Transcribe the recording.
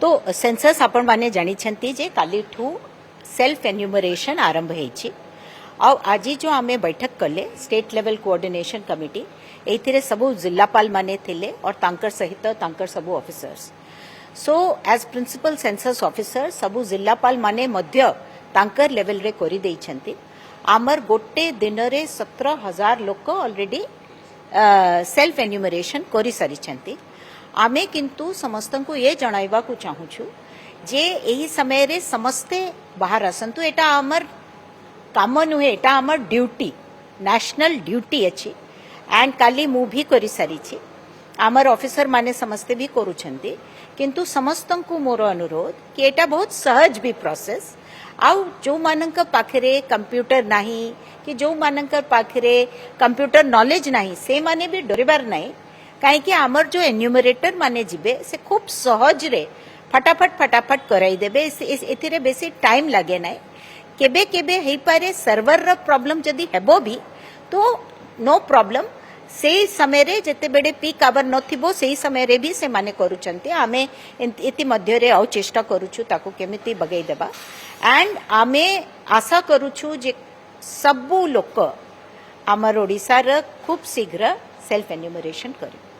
तो सेंसस आपण माने जानी छंती जे काली ठू सेल्फ एन्यूमरेशन आरंभ हेछि आ आज जो आमे बैठक कले स्टेट लेवल कोऑर्डिनेशन कमिटी एथिरे सबु जिल्लापाल माने थिले और तांकर सहित तांकर सबु officers so as principal census officer सबु जिल्लापाल माने मध्य तांकर लेवल रे करि देइ छंती आमर गोटे दिन रे 17,000 लोक ऑलरेडी सेल्फ एन्यूमरेशन करि सारी छंती आमे किंतु समस्त को ये जणाइबा को चाहूछु जे एही समय रे समस्ते बाहर आसंतु एटा आमर काम नुहे एटा आमर ड्यूटी नेशनल ड्यूटी अछि एंड काली मु भी करि सारी छी आमर ऑफिसर माने समस्ते भी करूछंती किंतु समस्त को मोर अनुरोध कि एटा बहुत सहज भी प्रोसेस आउ जो मानक पाखरे कंप्यूटर नाही कि जो मानक पाखरे कंप्यूटर नॉलेज नाही से माने भी डरिबार नाही कहीं आमर जो एन्यूमरेटर माने जिबे से खूब सहज रे फटाफट कराई देबे एथिरे बेसी टाइम लागे नाही केबे केबे हेई पारे सर्वर र प्रॉब्लम जदी हेबो भी तो नो प्रॉब्लम से समय रे जते बेडे पीक आवर नथिबो सेही समय रे भी से माने करूचंती आमे इति मध्य रे औ चेष्टा करूछु ताको केमिति बगै देबा एंड आमे आशा करूछु जे सबु लोक आमर ओडिसा र खूब शीघ्र सेल्फ एन्यूमरेशन करी